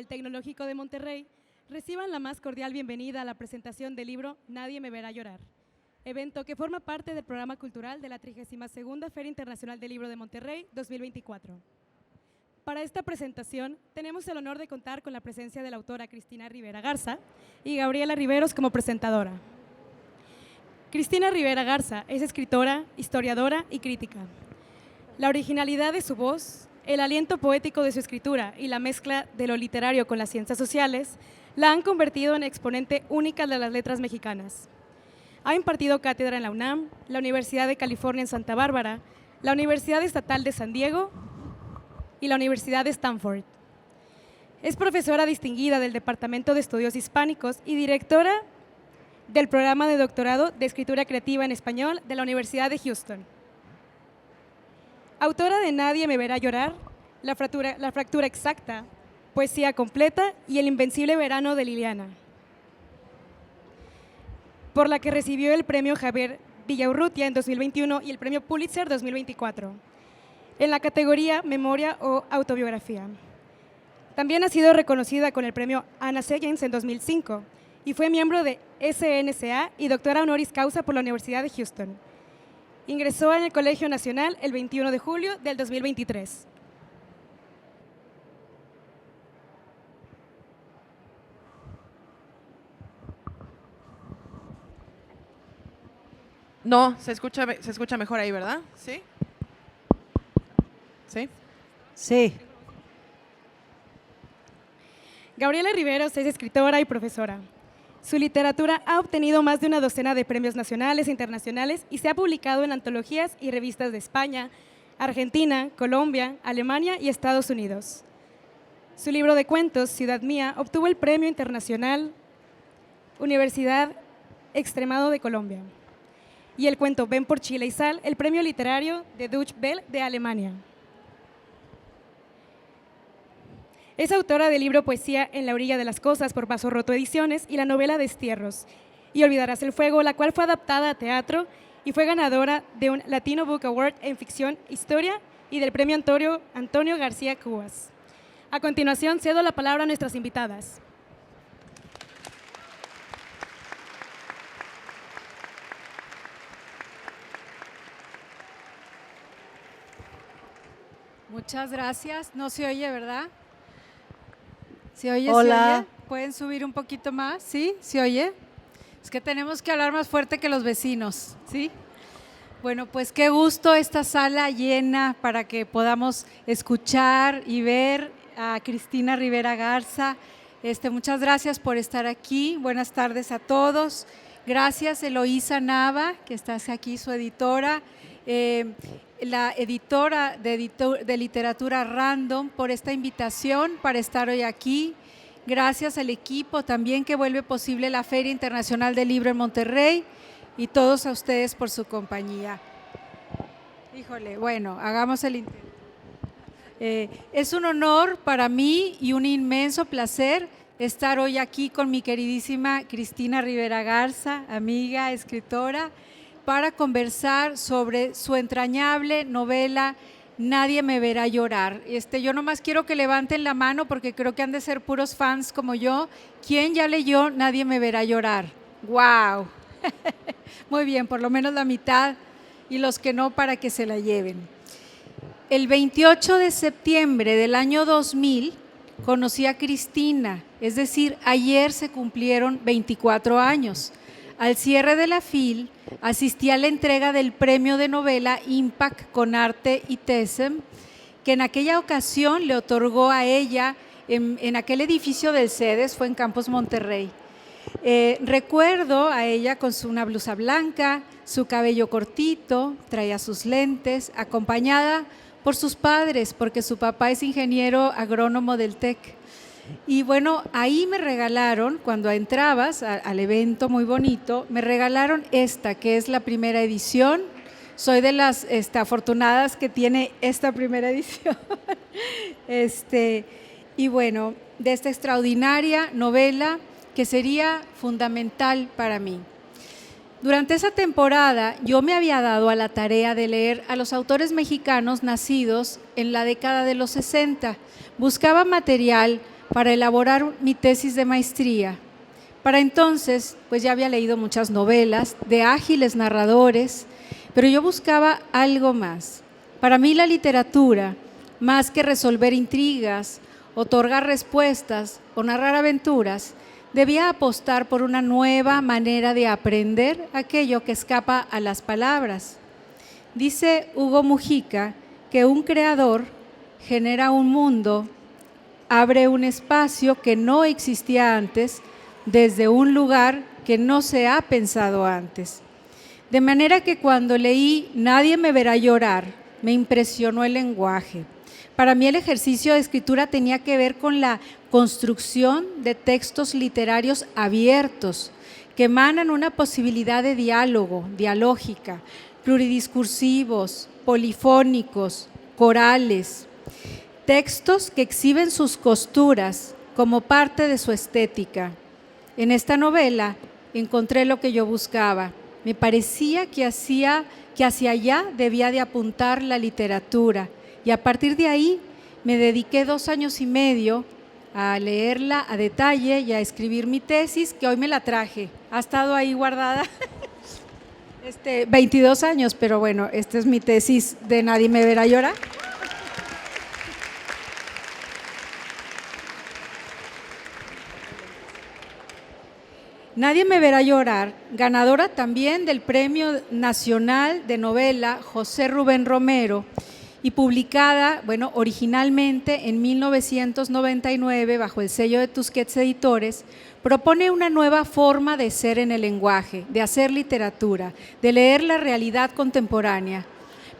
Tecnológico de Monterrey, reciban la más cordial bienvenida a la presentación del libro Nadie me verá llorar, evento que forma parte del programa cultural de la 32ª Feria Internacional del Libro de Monterrey 2024. Para esta presentación tenemos el honor de contar con la presencia de la autora Cristina Rivera Garza y Gabriela Riveros como presentadora. Cristina Rivera Garza es escritora, historiadora y crítica. La originalidad de su voz, el aliento poético de su escritura y la mezcla de lo literario con las ciencias sociales la han convertido en exponente única de las letras mexicanas. Ha impartido cátedra en la UNAM, la Universidad de California en Santa Bárbara, la Universidad Estatal de San Diego y la Universidad de Stanford. Es profesora distinguida del Departamento de Estudios Hispánicos y directora del programa de doctorado de Escritura Creativa en Español de la Universidad de Houston. Autora de Nadie me verá llorar, La fractura exacta, Poesía completa y El invencible verano de Liliana, por la que recibió el premio Javier Villaurrutia en 2021 y el premio Pulitzer 2024, en la categoría Memoria o Autobiografía. También ha sido reconocida con el premio Anna Segens en 2005 y fue miembro de SNCA y doctora honoris causa por la Universidad de Houston. Ingresó en el Colegio Nacional el 21 de julio del 2023. No, se escucha mejor ahí, ¿verdad? ¿Sí? ¿Sí? Sí. Gabriela Riveros es escritora y profesora. Su literatura ha obtenido más de una docena de premios nacionales e internacionales y se ha publicado en antologías y revistas de España, Argentina, Colombia, Alemania y Estados Unidos. Su libro de cuentos, Ciudad Mía, obtuvo el Premio Internacional Universidad Extremado de Colombia y el cuento Ven por Chile y Sal, el Premio Literario de Deutsche Welle de Alemania. Es autora del libro Poesía en la orilla de las cosas por Vaso Roto Ediciones y la novela Destierros y Olvidarás el fuego, la cual fue adaptada a teatro y fue ganadora de un Latino Book Award en ficción, historia y del premio Antonio García Cubas. A continuación, cedo la palabra a nuestras invitadas. Muchas gracias. No se oye, ¿verdad? ¿Se oye? Hola. ¿Se oye? ¿Pueden subir un poquito más? ¿Sí? ¿Se oye? Es que tenemos que hablar más fuerte que los vecinos, ¿sí? Bueno, pues qué gusto esta sala llena para que podamos escuchar y ver a Cristina Rivera Garza. Muchas gracias por estar aquí. Buenas tardes a todos. Gracias Eloísa Nava, que está aquí, su editora. La editora de Literatura Random, por esta invitación para estar hoy aquí. Gracias al equipo también que vuelve posible la Feria Internacional del Libro en Monterrey y todos a ustedes por su compañía. Híjole, bueno, hagamos el intento. Es un honor para mí y un inmenso placer estar hoy aquí con mi queridísima Cristina Rivera Garza, amiga, escritora, para conversar sobre su entrañable novela Nadie me verá llorar. Yo nomás quiero que levanten la mano porque creo que han de ser puros fans como yo. ¿Quién ya leyó Nadie me verá llorar? ¡Wow! Muy bien, por lo menos la mitad, y los que no, para que se la lleven. El 28 de septiembre del año 2000 conocí a Cristina, es decir, ayer se cumplieron 24 años. Al cierre de la FIL, asistí a la entrega del premio de novela Impact con Arte y TESEM, que en aquella ocasión le otorgó a ella en aquel edificio del CEDES, fue en Campus Monterrey. Recuerdo a ella con una blusa blanca, su cabello cortito, traía sus lentes, acompañada por sus padres, porque su papá es ingeniero agrónomo del TEC. Y bueno, ahí me regalaron, cuando entrabas al evento muy bonito, me regalaron esta, que es la primera edición. Soy de las afortunadas que tiene esta primera edición. Y bueno, de esta extraordinaria novela que sería fundamental para mí. Durante esa temporada yo me había dado a la tarea de leer a los autores mexicanos nacidos en la década de los 60. Buscaba material para elaborar mi tesis de maestría. Para entonces, pues ya había leído muchas novelas de ágiles narradores, pero yo buscaba algo más. Para mí la literatura, más que resolver intrigas, otorgar respuestas o narrar aventuras, debía apostar por una nueva manera de aprender aquello que escapa a las palabras. Dice Hugo Mujica que un creador genera un mundo, abre un espacio que no existía antes, desde un lugar que no se ha pensado antes. De manera que cuando leí Nadie me verá llorar, me impresionó el lenguaje. Para mí el ejercicio de escritura tenía que ver con la construcción de textos literarios abiertos, que emanan una posibilidad de diálogo, dialógica, pluridiscursivos, polifónicos, corales, textos que exhiben sus costuras como parte de su estética. En esta novela encontré lo que yo buscaba. Me parecía que hacia allá debía de apuntar la literatura, y a partir de ahí me dediqué 2 años y medio a leerla a detalle y a escribir mi tesis, que hoy me la traje. Ha estado ahí guardada 22 años, pero bueno, esta es mi tesis de Nadie me verá llorar. Nadie me verá llorar, ganadora también del Premio Nacional de Novela José Rubén Romero y publicada, originalmente en 1999 bajo el sello de Tusquets Editores, propone una nueva forma de ser en el lenguaje, de hacer literatura, de leer la realidad contemporánea.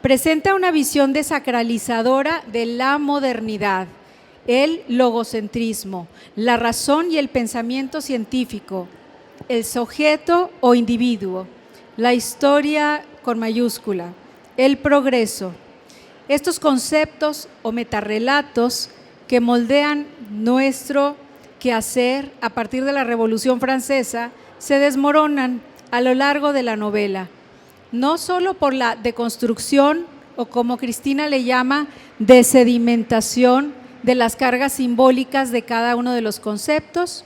Presenta una visión desacralizadora de la modernidad, el logocentrismo, la razón y el pensamiento científico, el sujeto o individuo, la historia con mayúscula, el progreso. Estos conceptos o metarrelatos que moldean nuestro quehacer a partir de la Revolución Francesa se desmoronan a lo largo de la novela, no solo por la deconstrucción o, como Cristina le llama, desedimentación de las cargas simbólicas de cada uno de los conceptos,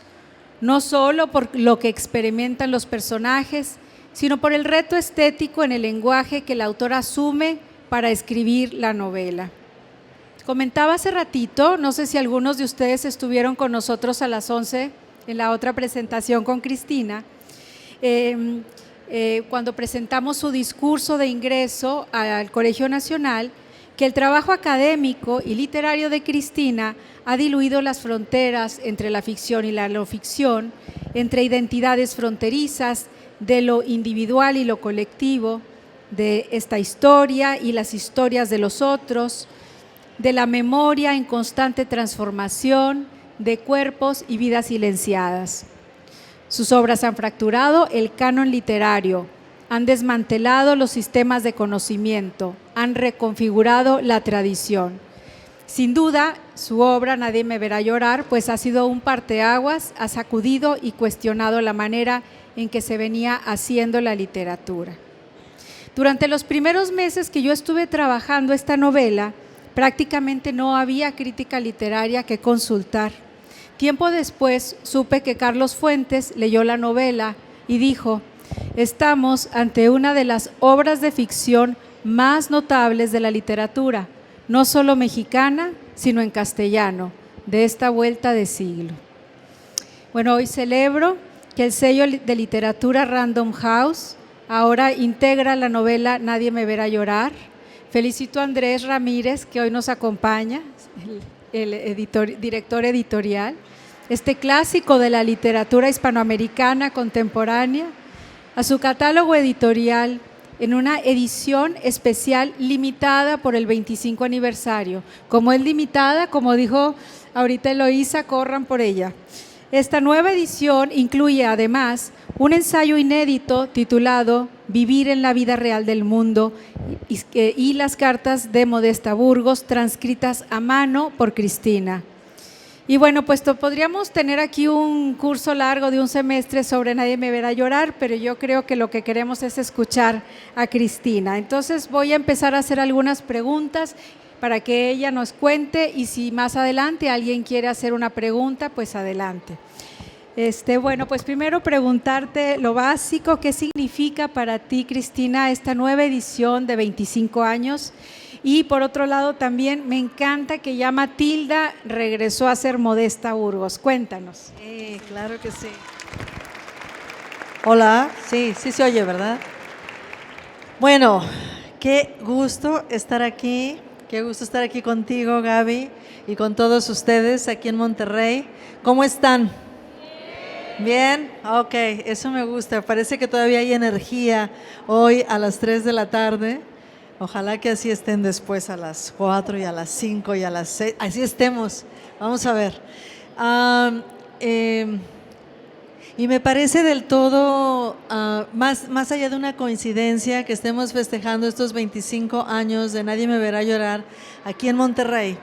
no solo por lo que experimentan los personajes, sino por el reto estético en el lenguaje que la autora asume para escribir la novela. Comentaba hace ratito, no sé si algunos de ustedes estuvieron con nosotros a las 11 en la otra presentación con Cristina, cuando presentamos su discurso de ingreso al Colegio Nacional, que el trabajo académico y literario de Cristina ha diluido las fronteras entre la ficción y la no ficción, entre identidades fronterizas de lo individual y lo colectivo, de esta historia y las historias de los otros, de la memoria en constante transformación, de cuerpos y vidas silenciadas. Sus obras han fracturado el canon literario, han desmantelado los sistemas de conocimiento, han reconfigurado la tradición. Sin duda, su obra Nadie me verá llorar, pues ha sido un parteaguas, ha sacudido y cuestionado la manera en que se venía haciendo la literatura. Durante los primeros meses que yo estuve trabajando esta novela, prácticamente no había crítica literaria que consultar. Tiempo después supe que Carlos Fuentes leyó la novela y dijo: estamos ante una de las obras de ficción más notables de la literatura, no solo mexicana, sino en castellano, de esta vuelta de siglo. Bueno, hoy celebro que el sello de literatura Random House ahora integra la novela Nadie me verá llorar. Felicito a Andrés Ramírez, que hoy nos acompaña, el director editorial, este clásico de la literatura hispanoamericana contemporánea, a su catálogo editorial en una edición especial limitada por el 25 aniversario. Como es limitada, como dijo ahorita Eloísa, corran por ella. Esta nueva edición incluye además un ensayo inédito titulado Vivir en la vida real del mundo y las cartas de Modesta Burgos transcritas a mano por Cristina. Y bueno, pues podríamos tener aquí un curso largo de un semestre sobre Nadie me verá llorar, pero yo creo que lo que queremos es escuchar a Cristina. Entonces voy a empezar a hacer algunas preguntas para que ella nos cuente y si más adelante alguien quiere hacer una pregunta, pues adelante. Bueno, pues primero preguntarte lo básico, ¿qué significa para ti, Cristina, esta nueva edición de 25 años? Y por otro lado también me encanta que ya Matilda regresó a ser Modesta Burgos. Cuéntanos. Claro que sí. Hola, sí se oye, ¿verdad? Bueno, qué gusto estar aquí contigo, Gaby, y con todos ustedes aquí en Monterrey. ¿Cómo están? Bien, ok, eso me gusta. Parece que todavía hay energía hoy a las 3 de la tarde. Ojalá que así estén después a las 4 y a las 5 y a las 6. Así estemos. Vamos a ver. Y me parece del todo, más allá de una coincidencia, que estemos festejando estos 25 años de Nadie me verá llorar aquí en Monterrey,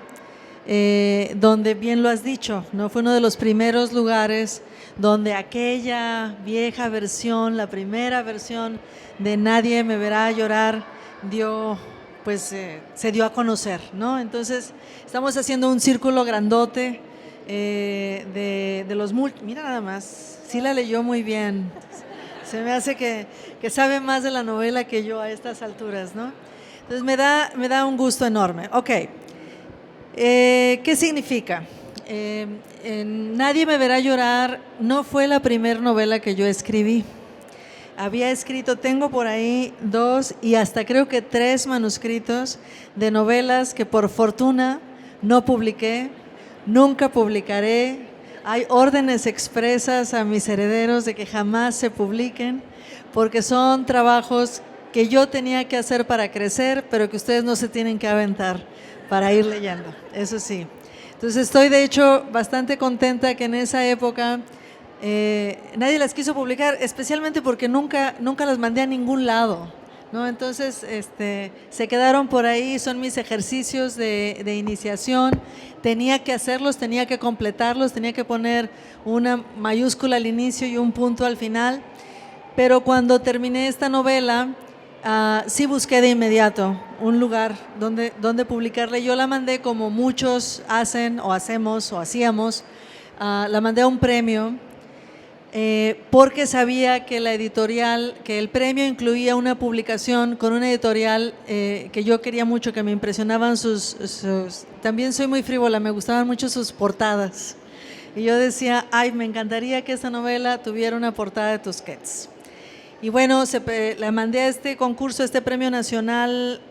donde bien lo has dicho, ¿no? Fue uno de los primeros lugares donde aquella vieja versión, la primera versión de Nadie me verá llorar, se dio a conocer, ¿no? Entonces, estamos haciendo un círculo grandote de los mira nada más, sí la leyó muy bien. Se me hace que sabe más de la novela que yo a estas alturas, ¿no? Entonces, me da un gusto enorme. Ok. ¿Qué significa? Nadie me verá llorar no fue la primera novela que yo escribí. Tengo por ahí 2 y hasta creo que 3 manuscritos de novelas que por fortuna no publiqué, nunca publicaré. Hay órdenes expresas a mis herederos de que jamás se publiquen, porque son trabajos que yo tenía que hacer para crecer, pero que ustedes no se tienen que aventar para ir leyendo, eso sí. Entonces estoy de hecho bastante contenta que en esa época nadie las quiso publicar, especialmente porque nunca las mandé a ningún lado, ¿no? Entonces se quedaron por ahí, son mis ejercicios de iniciación, tenía que hacerlos, tenía que completarlos, tenía que poner una mayúscula al inicio y un punto al final, pero cuando terminé esta novela, sí busqué de inmediato un lugar donde publicarla. Yo la mandé como muchos hacen o hacemos o hacíamos, la mandé a un premio porque sabía que que el premio incluía una publicación con una editorial que yo quería mucho, que me impresionaban también soy muy frívola, me gustaban mucho sus portadas. Y yo decía, me encantaría que esta novela tuviera una portada de Tusquets. Y bueno, la mandé a este concurso, este premio nacional,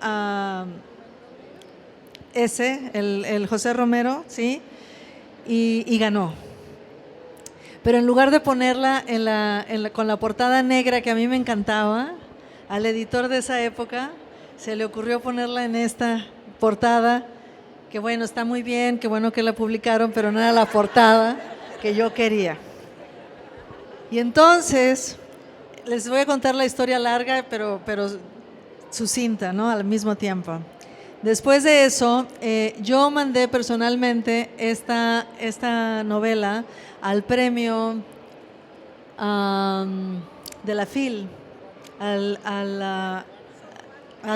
el José Romero, ¿sí? Y ganó. Pero en lugar de ponerla con la portada negra que a mí me encantaba, al editor de esa época se le ocurrió ponerla en esta portada, que bueno, está muy bien, qué bueno que la publicaron, pero no era la portada que yo quería. Y entonces les voy a contar la historia larga, pero sucinta, ¿no? Al mismo tiempo. Después de eso, yo mandé personalmente esta novela al premio de la FIL, al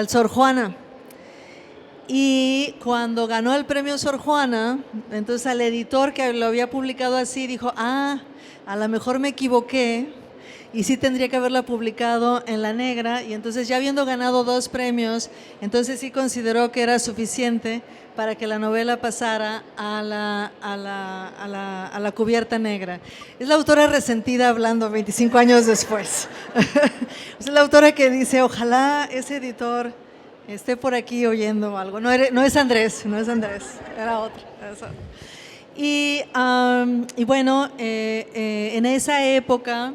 Sor Juana. Y cuando ganó el premio Sor Juana, entonces al editor que lo había publicado así dijo, a lo mejor me equivoqué y sí tendría que haberla publicado en la negra, y entonces ya habiendo ganado 2 premios, entonces sí consideró que era suficiente para que la novela pasara a la cubierta negra. Es la autora resentida hablando 25 años después. Es la autora que dice, ojalá ese editor esté por aquí oyendo algo. No es Andrés, era otro. Y bueno, en esa época,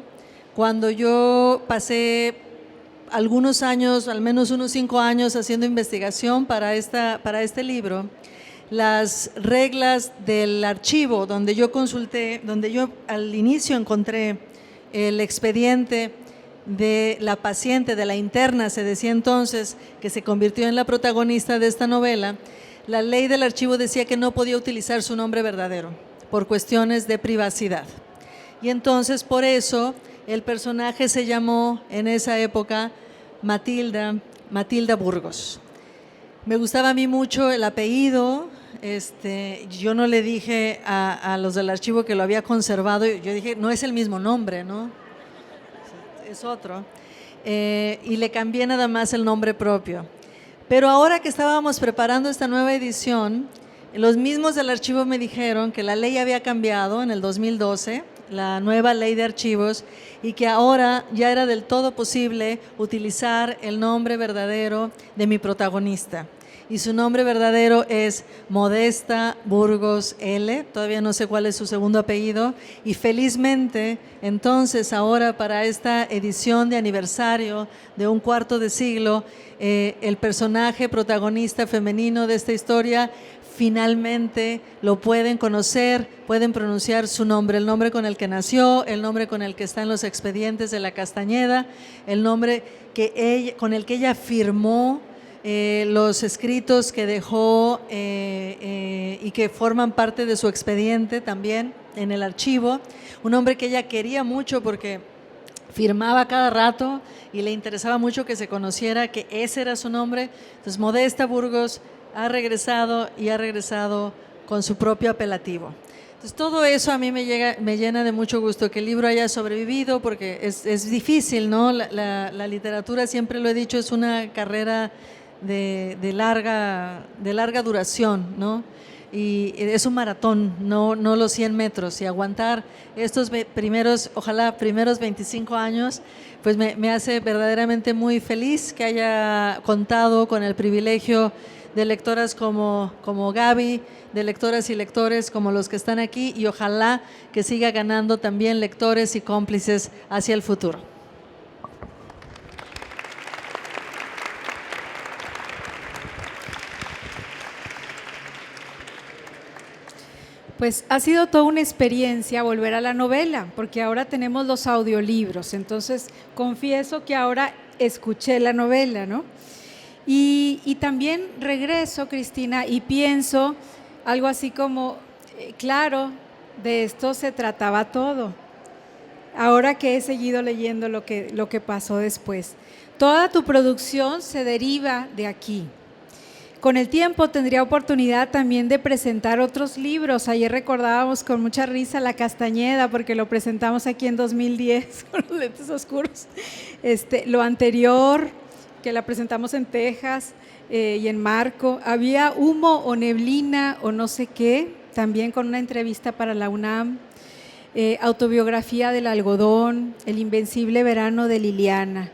cuando yo pasé algunos años, al menos unos 5 años haciendo investigación para este libro, las reglas del archivo donde yo consulté, donde yo al inicio encontré el expediente de la paciente, de la interna, se decía entonces, que se convirtió en la protagonista de esta novela, la ley del archivo decía que no podía utilizar su nombre verdadero por cuestiones de privacidad. Y entonces por eso el personaje se llamó en esa época Matilda Burgos. Me gustaba a mí mucho el apellido. Yo no le dije a los del archivo que lo había conservado, yo dije, no es el mismo nombre, ¿no? Es otro. Y le cambié nada más el nombre propio. Pero ahora que estábamos preparando esta nueva edición, los mismos del archivo me dijeron que la ley había cambiado en el 2012, la nueva ley de archivos, y que ahora ya era del todo posible utilizar el nombre verdadero de mi protagonista. Y su nombre verdadero es Modesta Burgos L., todavía no sé cuál es su segundo apellido, y felizmente entonces ahora para esta edición de aniversario de un cuarto de siglo, el personaje protagonista femenino de esta historia finalmente lo pueden conocer, pueden pronunciar su nombre, el nombre con el que nació, el nombre con el que está en los expedientes de la Castañeda, el nombre con el que ella firmó los escritos que dejó y que forman parte de su expediente también en el archivo, un hombre que ella quería mucho porque firmaba cada rato y le interesaba mucho que se conociera que ese era su nombre. Entonces Modesta Burgos ha regresado y ha regresado con su propio apelativo. Entonces todo eso a mí me llena de mucho gusto que el libro haya sobrevivido, porque es difícil, ¿no? La literatura, siempre lo he dicho, es una carrera de larga duración, ¿no? Y es un maratón, no los 100 metros, y aguantar estos ojalá primeros 25 años, pues me hace verdaderamente muy feliz que haya contado con el privilegio de lectoras como Gaby, de lectoras y lectores como los que están aquí, y ojalá que siga ganando también lectores y cómplices hacia el futuro. Pues ha sido toda una experiencia volver a la novela, porque ahora tenemos los audiolibros, entonces confieso que ahora escuché la novela, ¿no? Y también regreso, Cristina, y pienso algo así como, claro, de esto se trataba todo. Ahora que he seguido leyendo lo que pasó después. Toda tu producción se deriva de aquí. Con el tiempo tendría oportunidad también de presentar otros libros. Ayer recordábamos con mucha risa La Castañeda, porque lo presentamos aquí en 2010 con los lentes oscuros. Lo anterior, que la presentamos en Texas y en Marco, había Humo o Neblina o no sé qué, también con una entrevista para la UNAM, Autobiografía del algodón, El invencible verano de Liliana.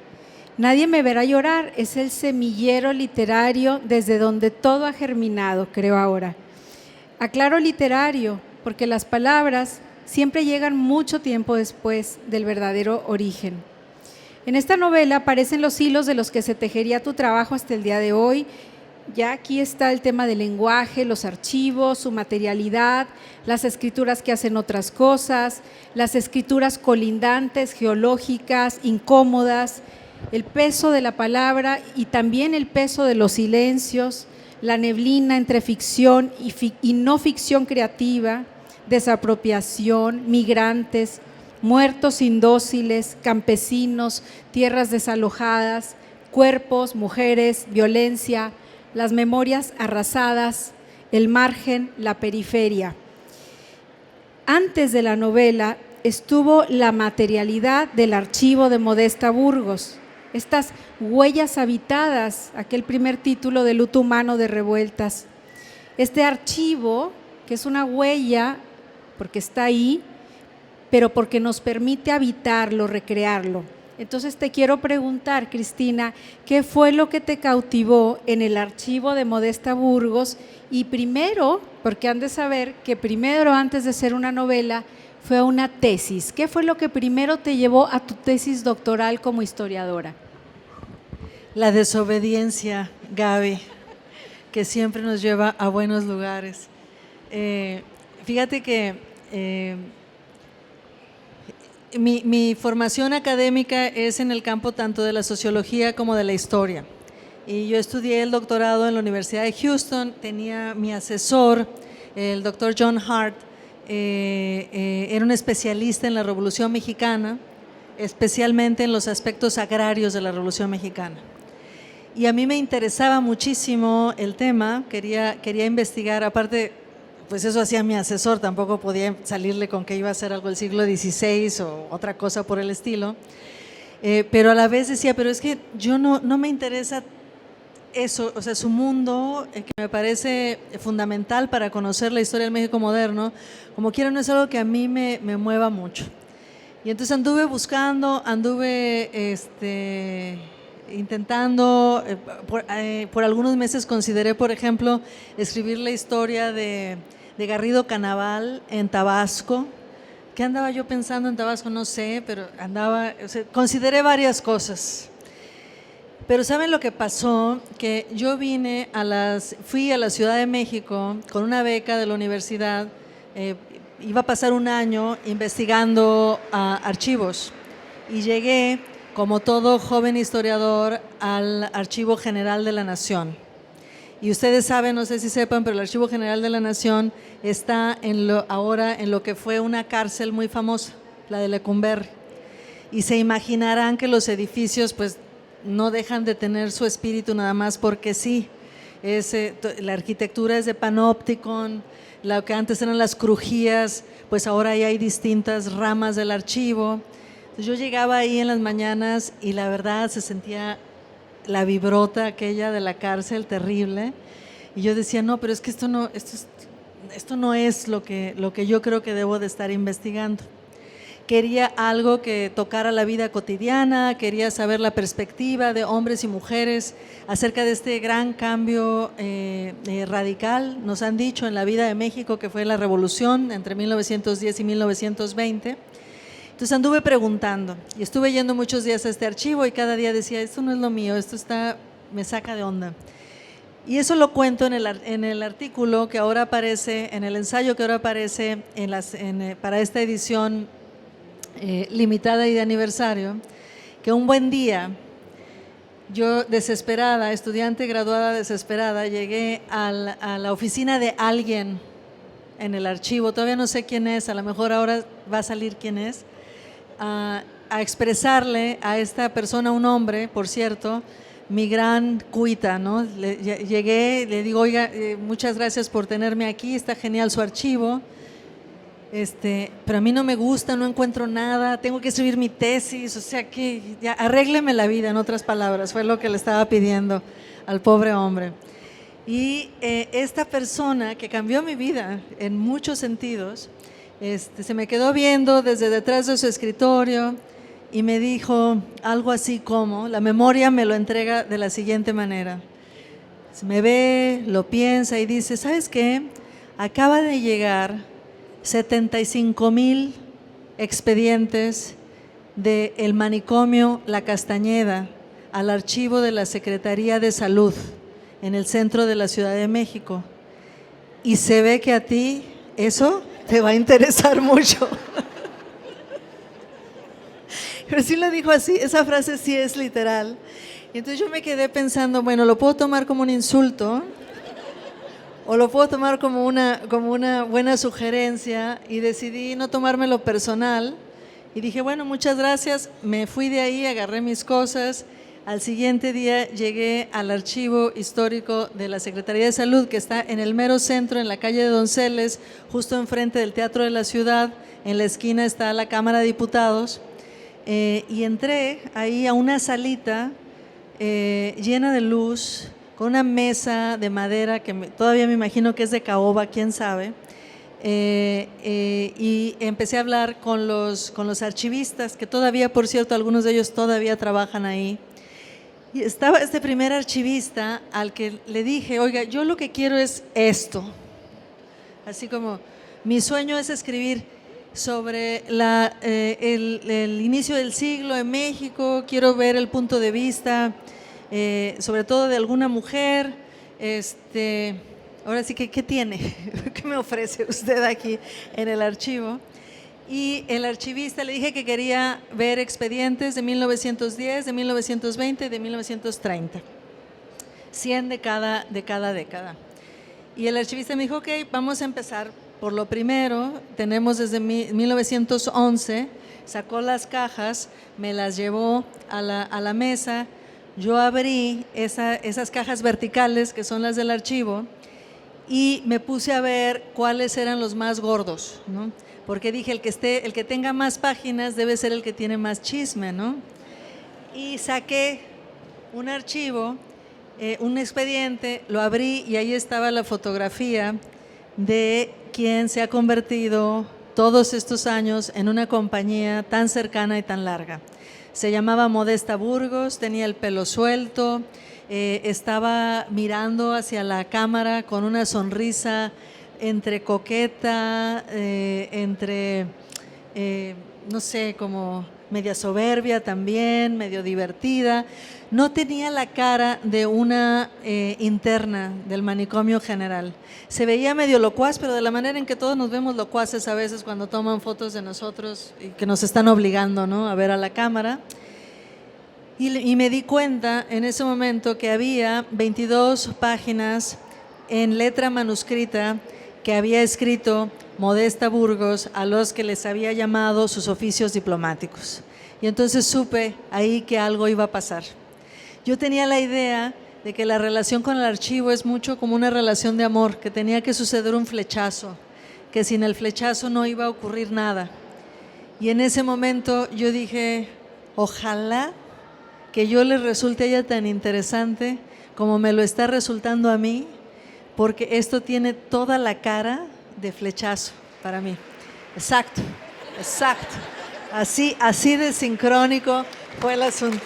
Nadie me verá llorar es el semillero literario desde donde todo ha germinado, creo ahora. Aclaro literario, porque las palabras siempre llegan mucho tiempo después del verdadero origen. En esta novela aparecen los hilos de los que se tejería tu trabajo hasta el día de hoy. Ya aquí está el tema del lenguaje, los archivos, su materialidad, las escrituras que hacen otras cosas, las escrituras colindantes, geológicas, incómodas, el peso de la palabra y también el peso de los silencios, la neblina entre ficción y no ficción creativa, desapropiación, migrantes, muertos indóciles, campesinos, tierras desalojadas, cuerpos, mujeres, violencia, las memorias arrasadas, el margen, la periferia. Antes de la novela estuvo la materialidad del archivo de Modesta Burgos, estas huellas habitadas, aquel primer título de Luto humano de Revueltas. Este archivo, que es una huella, porque está ahí, pero porque nos permite habitarlo, recrearlo. Entonces te quiero preguntar, Cristina, ¿qué fue lo que te cautivó en el archivo de Modesta Burgos? Y primero, porque han de saber que primero, antes de ser una novela, fue una tesis. ¿Qué fue lo que primero te llevó a tu tesis doctoral como historiadora? La desobediencia, Gaby, que siempre nos lleva a buenos lugares. Fíjate que mi formación académica es en el campo tanto de la sociología como de la historia. Y yo estudié el doctorado en la Universidad de Houston, tenía mi asesor, el doctor John Hart, era un especialista en la Revolución Mexicana, especialmente en los aspectos agrarios de la Revolución Mexicana. y a mí me interesaba muchísimo el tema, quería investigar, aparte, pues eso hacía mi asesor, tampoco podía salirle con que iba a ser algo del siglo XVI o otra cosa por el estilo, pero a la vez decía, pero es que yo no me interesa eso, o sea, su mundo, que me parece fundamental para conocer la historia del México moderno, como quiera, no es algo que a mí me mueva mucho. Y entonces anduve buscando, intentando, por algunos meses consideré, por ejemplo, escribir la historia de Garrido Canaval en Tabasco. ¿Qué andaba yo pensando en Tabasco? No sé, pero consideré varias cosas. Pero ¿saben lo que pasó? Que yo fui a la Ciudad de México con una beca de la universidad, iba a pasar un año investigando archivos y llegué, como todo joven historiador, al Archivo General de la Nación. Y ustedes saben, no sé si sepan, pero el Archivo General de la Nación está ahora en lo que fue una cárcel muy famosa, la de Lecumberri. Y se imaginarán que los edificios, pues, no dejan de tener su espíritu nada más porque sí. La arquitectura es de panópticon, lo que antes eran las crujías, pues ahora ya hay distintas ramas del archivo. Entonces yo llegaba ahí en las mañanas y la verdad se sentía la vibrota aquella de la cárcel terrible, y yo decía, no, pero es que esto no es lo que yo creo que debo de estar investigando. Quería algo que tocara la vida cotidiana, quería saber la perspectiva de hombres y mujeres acerca de este gran cambio radical, nos han dicho, en la vida de México, que fue la revolución entre 1910 y 1920. Entonces anduve preguntando y estuve yendo muchos días a este archivo y cada día decía, esto no es lo mío, me saca de onda. Y eso lo cuento en el artículo que ahora aparece, en el ensayo que ahora aparece para esta edición limitada y de aniversario, que un buen día, yo desesperada, estudiante graduada desesperada, llegué a la oficina de alguien en el archivo, todavía no sé quién es, a lo mejor ahora va a salir quién es, a expresarle a esta persona, un hombre, por cierto, mi gran cuita, ¿no? Llegué, le digo, oiga, muchas gracias por tenerme aquí, está genial su archivo, pero a mí no me gusta, no encuentro nada, tengo que escribir mi tesis, o sea que ya arrégleme la vida, en otras palabras, fue lo que le estaba pidiendo al pobre hombre. Y esta persona que cambió mi vida en muchos sentidos, se me quedó viendo desde detrás de su escritorio y me dijo algo así como, la memoria me lo entrega de la siguiente manera. Me ve, lo piensa y dice, ¿sabes qué? Acaba de llegar 75,000 expedientes del manicomio La Castañeda al archivo de la Secretaría de Salud en el centro de la Ciudad de México. Y se ve que a ti eso te va a interesar mucho. Pero sí lo dijo así, esa frase sí es literal. Y entonces yo me quedé pensando, bueno, lo puedo tomar como un insulto o lo puedo tomar como una buena sugerencia, y decidí no tomármelo personal y dije, bueno, muchas gracias, me fui de ahí, agarré mis cosas. Al siguiente día llegué al archivo histórico de la Secretaría de Salud, que está en el mero centro, en la calle de Donceles, justo enfrente del Teatro de la Ciudad. En la esquina está la Cámara de Diputados, y entré ahí a una salita llena de luz, con una mesa de madera que todavía me imagino que es de caoba, quién sabe, y empecé a hablar con los archivistas, que todavía, por cierto, algunos de ellos todavía trabajan ahí. Y estaba este primer archivista al que le dije, oiga, yo lo que quiero es esto, así como mi sueño es escribir sobre el inicio del siglo en México, quiero ver el punto de vista, sobre todo de alguna mujer. Ahora sí que, ¿qué tiene? ¿Qué me ofrece usted aquí en el archivo? Y el archivista le dije que quería ver expedientes de 1910, de 1920, de 1930, 100 de cada década. Y el archivista me dijo, ok, vamos a empezar por lo primero. Tenemos desde 1911, sacó las cajas, me las llevó a la mesa, yo abrí esas cajas verticales que son las del archivo y me puse a ver cuáles eran los más gordos, ¿no? Porque dije, el que tenga más páginas debe ser el que tiene más chisme, ¿no? Y saqué un archivo, un expediente, lo abrí y ahí estaba la fotografía de quien se ha convertido todos estos años en una compañía tan cercana y tan larga. Se llamaba Modesta Burgos, tenía el pelo suelto, estaba mirando hacia la cámara con una sonrisa entre coqueta, no sé, como media soberbia también, medio divertida. No tenía la cara de una interna del manicomio general. Se veía medio locuaz, pero de la manera en que todos nos vemos locuaces a veces cuando toman fotos de nosotros y que nos están obligando, ¿no?, a ver a la cámara. Y me di cuenta en ese momento que había 22 páginas en letra manuscrita que había escrito Modesta Burgos a los que les había llamado sus oficios diplomáticos. Y entonces supe ahí que algo iba a pasar. Yo tenía la idea de que la relación con el archivo es mucho como una relación de amor, que tenía que suceder un flechazo, que sin el flechazo no iba a ocurrir nada. Y en ese momento yo dije, ojalá que yo les resulte a ella tan interesante como me lo está resultando a mí, porque esto tiene toda la cara de flechazo para mí. Exacto, exacto. Así de sincrónico fue el asunto.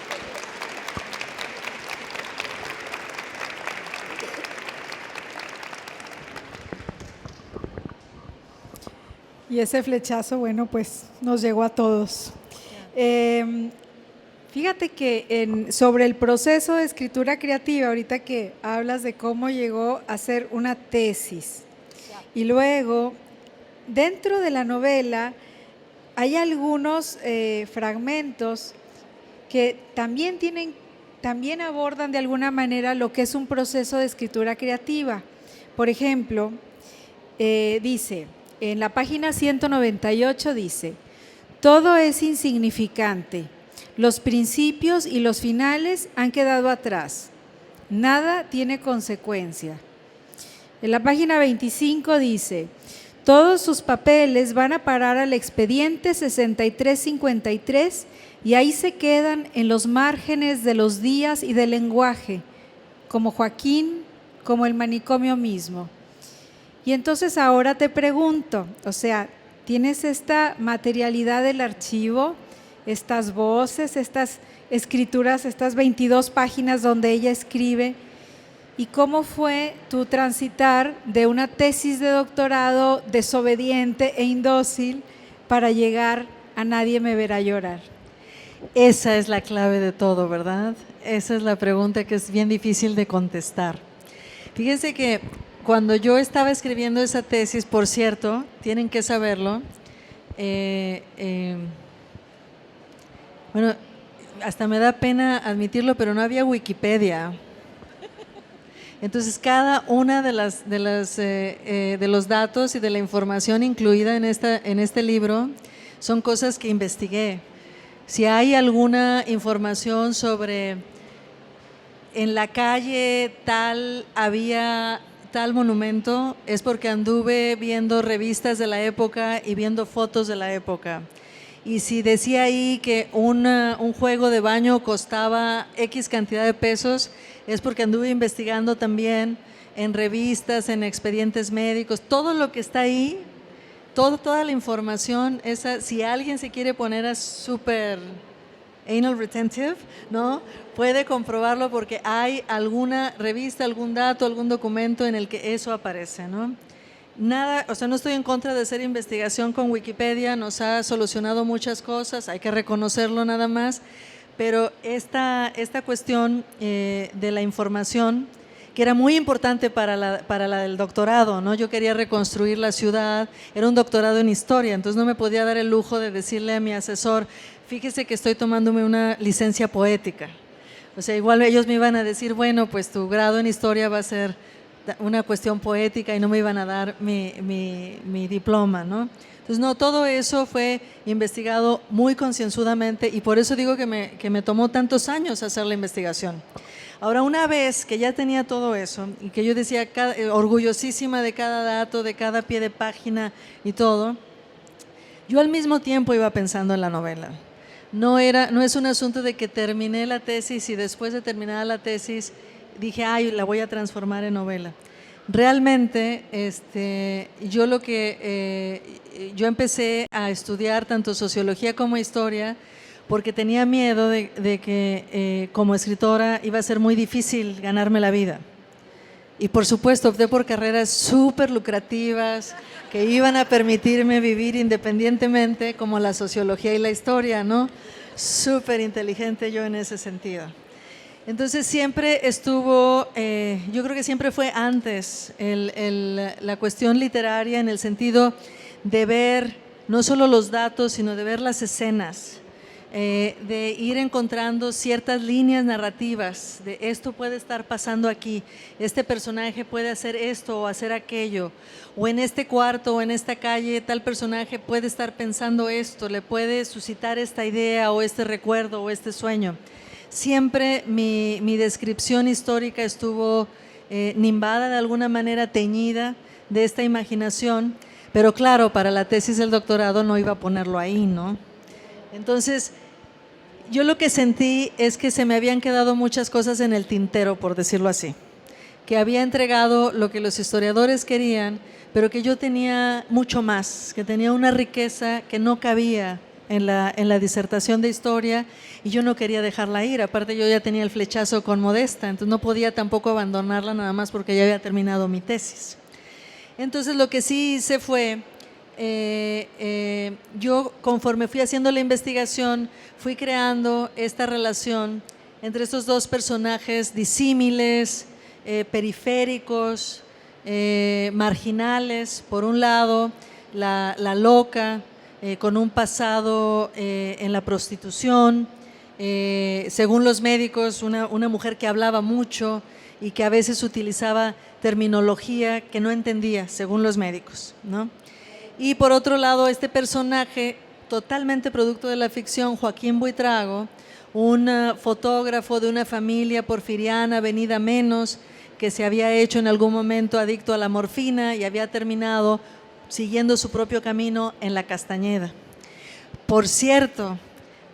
Y ese flechazo, bueno, pues nos llegó a todos. Fíjate que sobre el proceso de escritura creativa, ahorita que hablas de cómo llegó a ser una tesis, y luego dentro de la novela hay algunos fragmentos que también abordan de alguna manera lo que es un proceso de escritura creativa. Por ejemplo, dice, en la página 198 dice, todo es insignificante, los principios y los finales han quedado atrás, nada tiene consecuencia. En la página 25 dice, todos sus papeles van a parar al expediente 6353 y ahí se quedan en los márgenes de los días y del lenguaje, como Joaquín, como el manicomio mismo. Y entonces ahora te pregunto, o sea, tienes esta materialidad del archivo, estas voces, estas escrituras, estas 22 páginas donde ella escribe, ¿y cómo fue tu transitar de una tesis de doctorado desobediente e indócil para llegar a Nadie me verá llorar? Esa es la clave de todo, ¿verdad? Esa es la pregunta que es bien difícil de contestar. Fíjense que cuando yo estaba escribiendo esa tesis, por cierto, tienen que saberlo, bueno, hasta me da pena admitirlo, pero no había Wikipedia. Entonces, cada una de los datos y de la información incluida en este libro son cosas que investigué. Si hay alguna información sobre en la calle tal había tal monumento, es porque anduve viendo revistas de la época y viendo fotos de la época. Y si decía ahí que un juego de baño costaba X cantidad de pesos, es porque anduve investigando también en revistas, en expedientes médicos, todo lo que está ahí, toda la información, esa, si alguien se quiere poner a súper anal retentive, ¿no?, puede comprobarlo porque hay alguna revista, algún dato, algún documento en el que eso aparece, ¿no? Nada, o sea, no estoy en contra de hacer investigación con Wikipedia, nos ha solucionado muchas cosas, hay que reconocerlo nada más, pero esta cuestión de la información, que era muy importante para la del doctorado, ¿no? Yo quería reconstruir la ciudad, era un doctorado en historia, entonces no me podía dar el lujo de decirle a mi asesor, fíjese que estoy tomándome una licencia poética. O sea, igual ellos me iban a decir, bueno, pues tu grado en historia va a ser una cuestión poética y no me iban a dar mi diploma, ¿no? Entonces, no, todo eso fue investigado muy concienzudamente y por eso digo que me tomó tantos años hacer la investigación. Ahora, una vez que ya tenía todo eso y que yo decía orgullosísima de cada dato, de cada pie de página y todo, yo al mismo tiempo iba pensando en la novela. No es un asunto de que terminé la tesis y después de terminar la tesis dije, ay, la voy a transformar en novela. Realmente, yo empecé a estudiar tanto sociología como historia porque tenía miedo de que como escritora iba a ser muy difícil ganarme la vida. Y por supuesto opté por carreras súper lucrativas que iban a permitirme vivir independientemente, como la sociología y la historia, ¿no? Súper inteligente yo en ese sentido. Entonces siempre estuvo, yo creo que siempre fue antes la cuestión literaria en el sentido de ver no solo los datos, sino de ver las escenas, de ir encontrando ciertas líneas narrativas, de esto puede estar pasando aquí, este personaje puede hacer esto o hacer aquello, o en este cuarto o en esta calle tal personaje puede estar pensando esto, le puede suscitar esta idea o este recuerdo o este sueño. Siempre mi descripción histórica estuvo nimbada de alguna manera, teñida de esta imaginación, pero claro, para la tesis del doctorado no iba a ponerlo ahí, ¿no? Entonces, yo lo que sentí es que se me habían quedado muchas cosas en el tintero, por decirlo así, que había entregado lo que los historiadores querían, pero que yo tenía mucho más, que tenía una riqueza que no cabía en la disertación de historia y yo no quería dejarla ir. Aparte, yo ya tenía el flechazo con Modesta, entonces no podía tampoco abandonarla nada más porque ya había terminado mi tesis. Entonces, lo que sí hice fue, yo conforme fui haciendo la investigación, fui creando esta relación entre estos dos personajes disímiles, periféricos, marginales. Por un lado, la loca, con un pasado en la prostitución, según los médicos, una mujer que hablaba mucho y que a veces utilizaba terminología que no entendía, según los médicos, ¿no? Y por otro lado, este personaje totalmente producto de la ficción, Joaquín Buitrago, un fotógrafo de una familia porfiriana venida menos, que se había hecho en algún momento adicto a la morfina y había terminado siguiendo su propio camino en la Castañeda. Por cierto,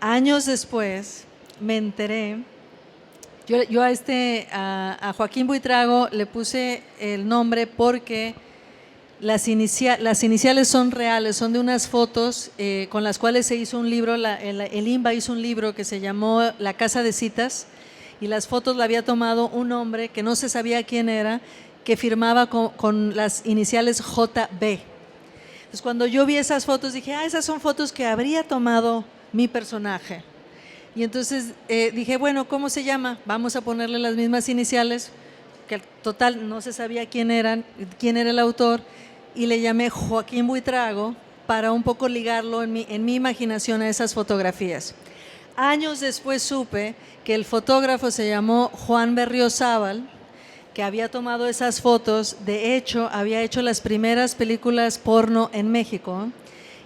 años después me enteré, yo a Joaquín Buitrago le puse el nombre porque las iniciales son reales, son de unas fotos con las cuales se hizo un libro, el INBA hizo un libro que se llamó La Casa de Citas, y las fotos la había tomado un hombre que no se sabía quién era, que firmaba con las iniciales JB. Entonces, cuando yo vi esas fotos dije, esas son fotos que habría tomado mi personaje. Y entonces dije, bueno, ¿cómo se llama? Vamos a ponerle las mismas iniciales, que total no se sabía quién era el autor, y le llamé Joaquín Buitrago para un poco ligarlo en mi imaginación a esas fotografías. Años después supe que el fotógrafo se llamó Juan Berriozábal, que había tomado esas fotos, de hecho había hecho las primeras películas porno en México,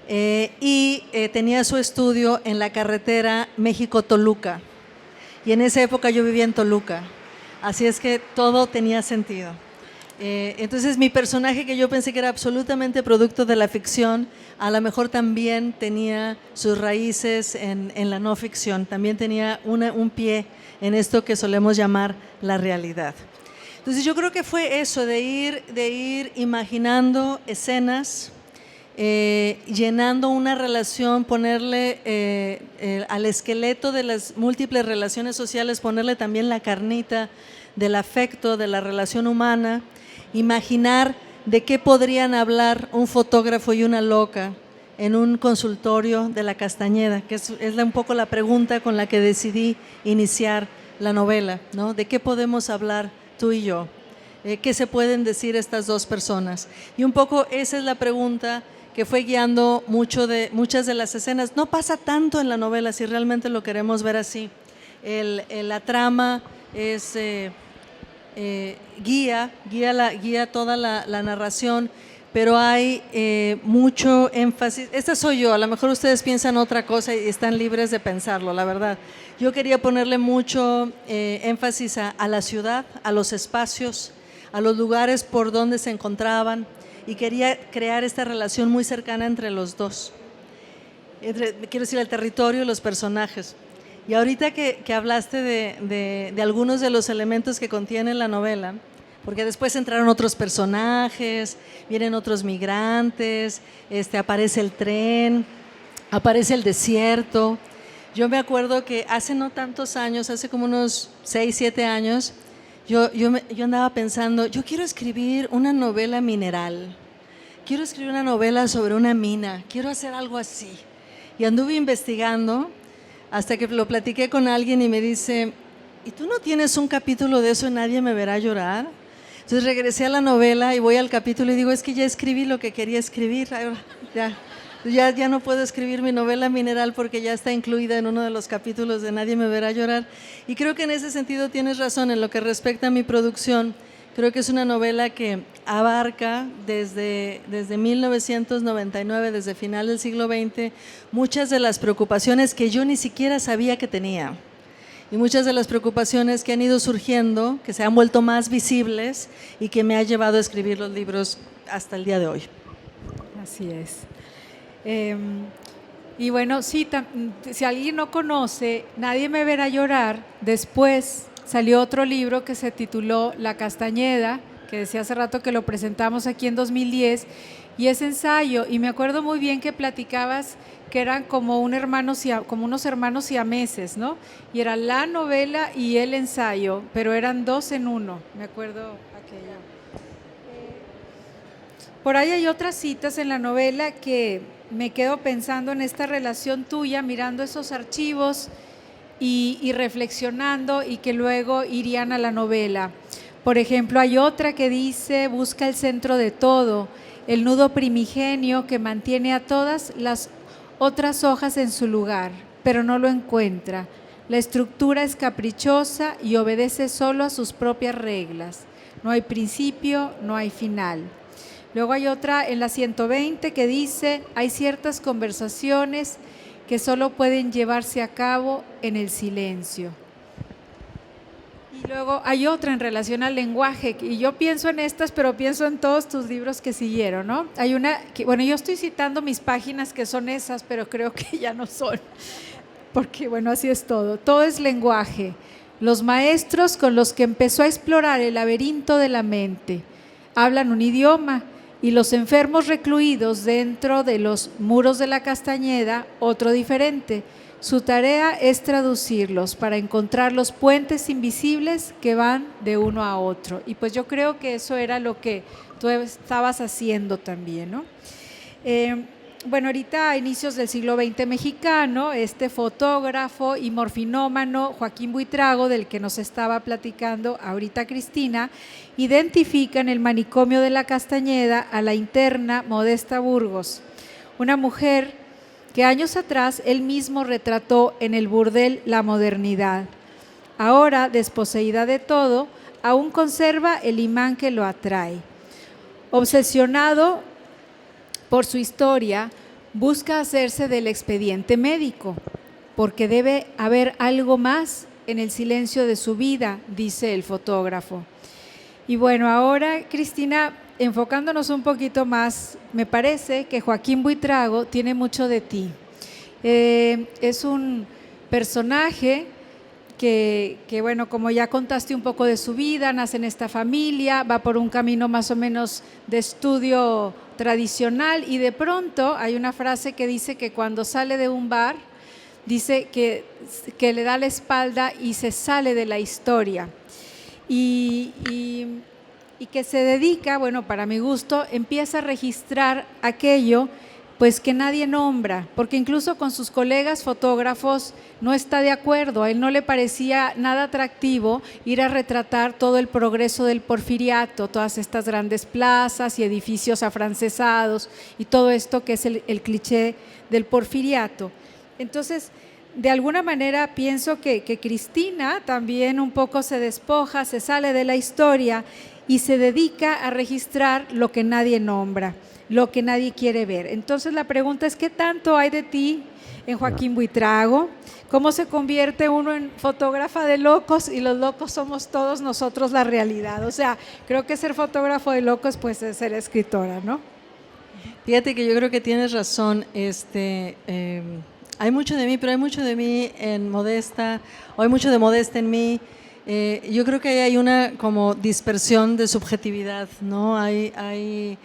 y tenía su estudio en la carretera México-Toluca, y en esa época yo vivía en Toluca, así es que todo tenía sentido. Entonces mi personaje, que yo pensé que era absolutamente producto de la ficción, a lo mejor también tenía sus raíces en la no ficción, también tenía un pie en esto que solemos llamar la realidad. Entonces yo creo que fue eso, de ir imaginando escenas, llenando una relación, ponerle al esqueleto de las múltiples relaciones sociales, ponerle también la carnita del afecto, de la relación humana, imaginar de qué podrían hablar un fotógrafo y una loca en un consultorio de la Castañeda, que es un poco la pregunta con la que decidí iniciar la novela, ¿no? ¿De qué podemos hablar tú y yo? ¿Qué se pueden decir estas dos personas? Y un poco esa es la pregunta que fue guiando muchas de las escenas. No pasa tanto en la novela, si realmente lo queremos ver así. La trama es guía toda la narración, pero hay mucho énfasis. Esta soy yo, a lo mejor ustedes piensan otra cosa y están libres de pensarlo, la verdad. Yo quería ponerle mucho énfasis a la ciudad, a los espacios, a los lugares por donde se encontraban, y quería crear esta relación muy cercana entre los dos, quiero decir, el territorio y los personajes. Y ahorita que hablaste de algunos de los elementos que contiene la novela, porque después entraron otros personajes, vienen otros migrantes, aparece el tren, aparece el desierto. Yo me acuerdo que hace no tantos años, hace como unos 6, 7 años, yo andaba pensando, yo quiero escribir una novela mineral, quiero escribir una novela sobre una mina, quiero hacer algo así. Y anduve investigando hasta que lo platiqué con alguien y me dice, ¿y tú no tienes un capítulo de eso en Nadie me verá llorar? Entonces regresé a la novela y voy al capítulo y digo, es que ya escribí lo que quería escribir, ya no puedo escribir mi novela mineral porque ya está incluida en uno de los capítulos de Nadie me verá llorar. Y creo que en ese sentido tienes razón en lo que respecta a mi producción. Creo que es una novela que abarca desde 1999, desde final del siglo XX, muchas de las preocupaciones que yo ni siquiera sabía que tenía. Y muchas de las preocupaciones que han ido surgiendo, que se han vuelto más visibles y que me ha llevado a escribir los libros hasta el día de hoy. Así es. Y bueno, sí, si alguien no conoce Nadie me verá llorar, después salió otro libro que se tituló La Castañeda, que decía hace rato que lo presentamos aquí en 2010, y es ensayo, y me acuerdo muy bien que platicabas que eran como unos hermanos siameses, ¿no? Y era la novela y el ensayo, pero eran 2 en 1, me acuerdo aquello. Por ahí hay otras citas en la novela que me quedo pensando en esta relación tuya, mirando esos archivos y reflexionando, y que luego irían a la novela. Por ejemplo, hay otra que dice, busca el centro de todo, el nudo primigenio que mantiene a todas las otras hojas en su lugar, pero no lo encuentra. La estructura es caprichosa y obedece solo a sus propias reglas. No hay principio, no hay final. Luego hay otra en la 120 que dice, hay ciertas conversaciones que solo pueden llevarse a cabo en el silencio. Y luego hay otra en relación al lenguaje, y yo pienso en estas, pero pienso en todos tus libros que siguieron, ¿no? Hay una, que, bueno, yo estoy citando mis páginas que son esas, pero creo que ya no son, porque bueno, así es todo es lenguaje. Los maestros con los que empezó a explorar el laberinto de la mente hablan un idioma, y los enfermos recluidos dentro de los muros de la Castañeda, otro diferente. Su tarea es traducirlos para encontrar los puentes invisibles que van de uno a otro. Y pues yo creo que eso era lo que tú estabas haciendo también, ¿no? Bueno, ahorita a inicios del siglo XX mexicano, este fotógrafo y morfinómano Joaquín Buitrago, del que nos estaba platicando ahorita Cristina, identifica en el manicomio de la Castañeda a la interna Modesta Burgos, una mujer que años atrás él mismo retrató en el burdel La Modernidad. Ahora, desposeída de todo, aún conserva el imán que lo atrae. Obsesionado por su historia, busca hacerse del expediente médico, porque debe haber algo más en el silencio de su vida, dice el fotógrafo. Y bueno, ahora, Cristina, enfocándonos un poquito más, me parece que Joaquín Buitrago tiene mucho de ti. Es un personaje que, bueno, como ya contaste un poco de su vida, nace en esta familia, va por un camino más o menos de estudio tradicional, y de pronto hay una frase que dice que cuando sale de un bar, dice que le da la espalda y se sale de la historia. Y que se dedica, bueno, para mi gusto, empieza a registrar aquello pues que nadie nombra, porque incluso con sus colegas fotógrafos no está de acuerdo. A él no le parecía nada atractivo ir a retratar todo el progreso del porfiriato, todas estas grandes plazas y edificios afrancesados y todo esto que es el cliché del porfiriato. Entonces, de alguna manera pienso que Cristina también un poco se despoja, se sale de la historia y se dedica a registrar lo que nadie nombra, lo que nadie quiere ver. Entonces la pregunta es, ¿qué tanto hay de ti en Joaquín Buitrago? ¿Cómo se convierte uno en fotógrafa de locos y los locos somos todos nosotros la realidad? O sea, creo que ser fotógrafo de locos pues es ser escritora, ¿no? Fíjate que yo creo que tienes razón, hay mucho de mí, pero hay mucho de mí en Modesta, o hay mucho de Modesta en mí. Yo creo que hay una como dispersión de subjetividad, ¿no? Hay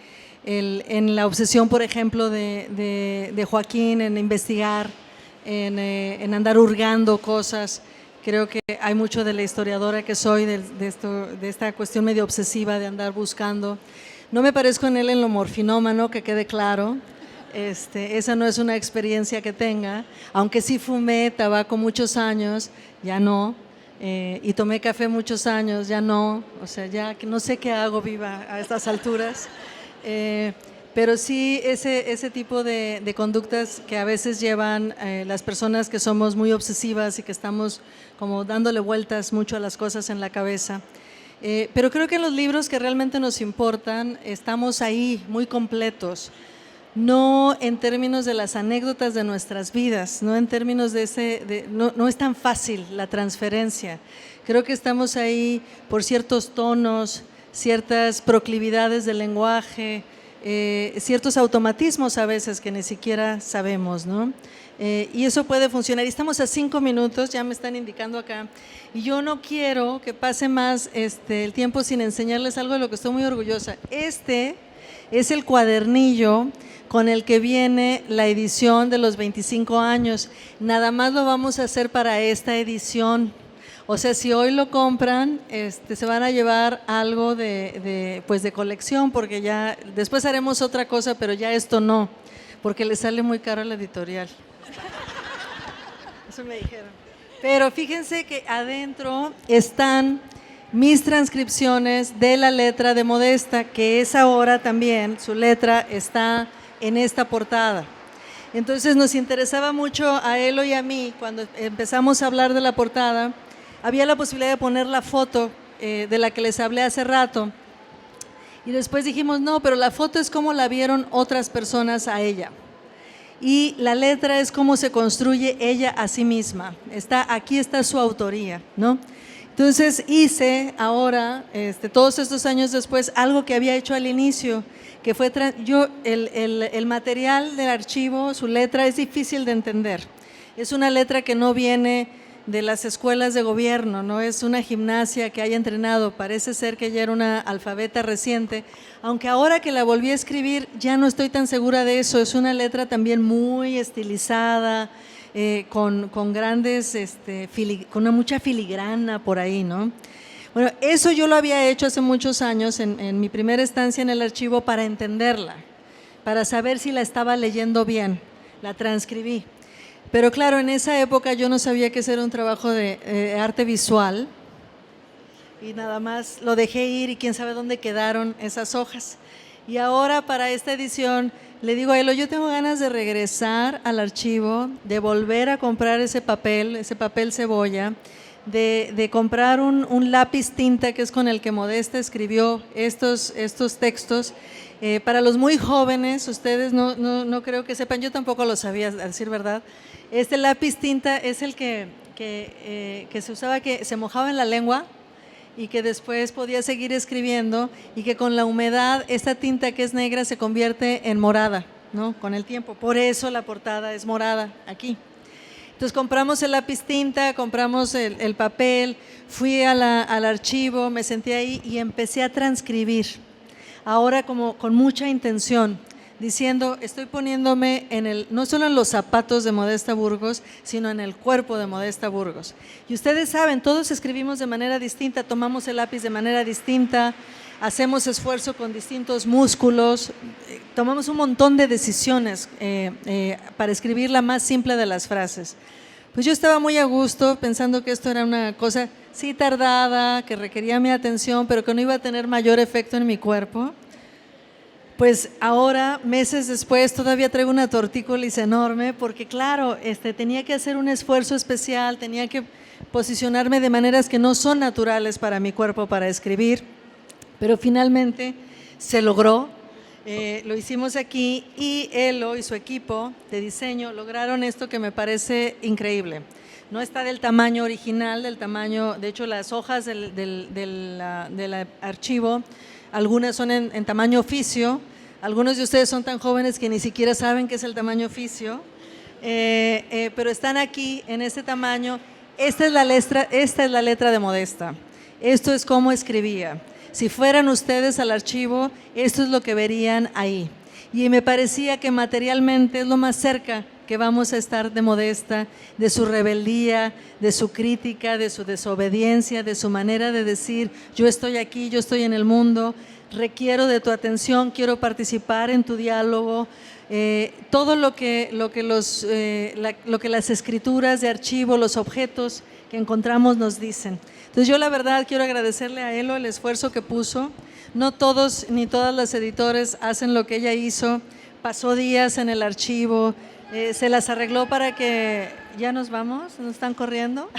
en la obsesión, por ejemplo, de Joaquín en investigar, en andar hurgando cosas. Creo que hay mucho de la historiadora que soy, de esta cuestión medio obsesiva de andar buscando. No me parezco en él en lo morfinómano, que quede claro. Esa no es una experiencia que tenga, aunque sí fumé tabaco muchos años, ya no, y tomé café muchos años, ya no, o sea, ya que no sé qué hago viva a estas alturas, pero sí ese tipo de conductas que a veces llevan las personas que somos muy obsesivas y que estamos como dándole vueltas mucho a las cosas en la cabeza. Pero creo que en los libros que realmente nos importan estamos ahí muy completos, no en términos de las anécdotas de nuestras vidas, no en términos no es tan fácil la transferencia. Creo que estamos ahí por ciertos tonos, ciertas proclividades del lenguaje, ciertos automatismos a veces que ni siquiera sabemos, ¿no? Y eso puede funcionar. Y estamos a 5 minutos, ya me están indicando acá, y yo no quiero que pase más el tiempo sin enseñarles algo de lo que estoy muy orgullosa. Este es el cuadernillo con el que viene la edición de los 25 años. Nada más lo vamos a hacer para esta edición. O sea, si hoy lo compran, se van a llevar algo de colección, porque ya después haremos otra cosa, pero ya esto no, porque le sale muy caro a la editorial. Eso me dijeron. Pero fíjense que adentro están mis transcripciones de la letra de Modesta, que es ahora también, su letra está en esta portada. Entonces nos interesaba mucho a Elo y a mí, cuando empezamos a hablar de la portada, había la posibilidad de poner la foto de la que les hablé hace rato, y después dijimos, no, pero la foto es como la vieron otras personas a ella, y la letra es cómo se construye ella a sí misma. Aquí está su autoría, ¿no? Entonces hice ahora, todos estos años después, algo que había hecho al inicio, que fue, el material del archivo, su letra es difícil de entender. Es una letra que no viene de las escuelas de gobierno, no es una gimnasia que haya entrenado, parece ser que ya era una alfabeta reciente, aunque ahora que la volví a escribir ya no estoy tan segura de eso. Es una letra también muy estilizada, con grandes, con mucha filigrana por ahí, ¿no? Bueno, eso yo lo había hecho hace muchos años en mi primera estancia en el archivo para entenderla, para saber si la estaba leyendo bien, la transcribí. Pero claro, en esa época yo no sabía que ese era un trabajo de arte visual, y nada más lo dejé ir y quién sabe dónde quedaron esas hojas. Y ahora para esta edición le digo a Elo, yo tengo ganas de regresar al archivo, de volver a comprar ese papel cebolla, de comprar un lápiz tinta que es con el que Modesta escribió estos textos. Para los muy jóvenes, ustedes no creo que sepan, yo tampoco lo sabía, a decir verdad. Este lápiz tinta es el que se usaba, que se mojaba en la lengua y que después podía seguir escribiendo, y que con la humedad esta tinta que es negra se convierte en morada, ¿no? Con el tiempo. Por eso la portada es morada aquí. Entonces compramos el lápiz tinta, compramos el papel, fui al archivo, me senté ahí y empecé a transcribir. Ahora como con mucha intención, diciendo, estoy poniéndome no solo en los zapatos de Modesta Burgos, sino en el cuerpo de Modesta Burgos. Y ustedes saben, todos escribimos de manera distinta, tomamos el lápiz de manera distinta, hacemos esfuerzo con distintos músculos, tomamos un montón de decisiones para escribir la más simple de las frases. Pues yo estaba muy a gusto pensando que esto era una cosa, sí tardada, que requería mi atención, pero que no iba a tener mayor efecto en mi cuerpo. Pues ahora, meses después, todavía traigo una tortícolis enorme, porque claro, tenía que hacer un esfuerzo especial, tenía que posicionarme de maneras que no son naturales para mi cuerpo para escribir. pero finalmente se logró. Lo hicimos aquí y Elo y su equipo de diseño lograron esto que me parece increíble. No está del tamaño original, del tamaño, de hecho las hojas del archivo, algunas son en tamaño oficio, algunos de ustedes son tan jóvenes que ni siquiera saben qué es el tamaño oficio, pero están aquí en este tamaño. Esta es la letra de Modesta, esto es cómo escribía. Si fueran ustedes al archivo, esto es lo que verían ahí. Y me parecía que materialmente es lo más cerca que vamos a estar de Modesta, de su rebeldía, de su crítica, de su desobediencia, de su manera de decir, yo estoy aquí, yo estoy en el mundo, requiero de tu atención, quiero participar en tu diálogo. Todo lo que las escrituras de archivo, los objetos que encontramos nos dicen. Entonces yo la verdad quiero agradecerle a Elo el esfuerzo que puso. No todos ni todas las editores hacen lo que ella hizo. Pasó días en el archivo, se las arregló para que… ¿Ya nos vamos? ¿Nos están corriendo?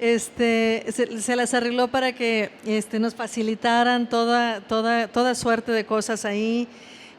Se las arregló para que nos facilitaran toda suerte de cosas ahí.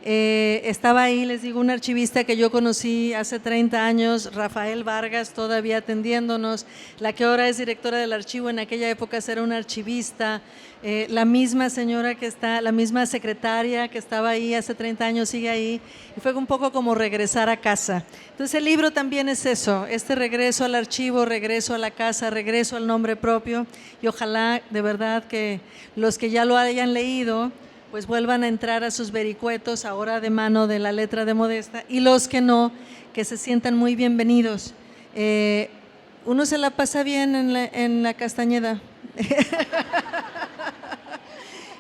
Estaba ahí, les digo, un archivista que yo conocí hace 30 años, Rafael Vargas, todavía atendiéndonos, la que ahora es directora del archivo, en aquella época era una archivista, la misma señora que está, la misma secretaria que estaba ahí hace 30 años sigue ahí, y fue un poco como regresar a casa. Entonces el libro también es eso, este regreso al archivo, regreso a la casa, regreso al nombre propio, y ojalá de verdad que los que ya lo hayan leído pues vuelvan a entrar a sus vericuetos ahora de mano de la letra de Modesta, y los que no, que se sientan muy bienvenidos. Uno se la pasa bien en la Castañeda.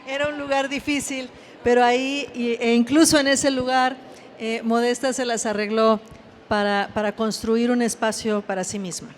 Era un lugar difícil, pero ahí, e incluso en ese lugar, Modesta se las arregló para construir un espacio para sí misma.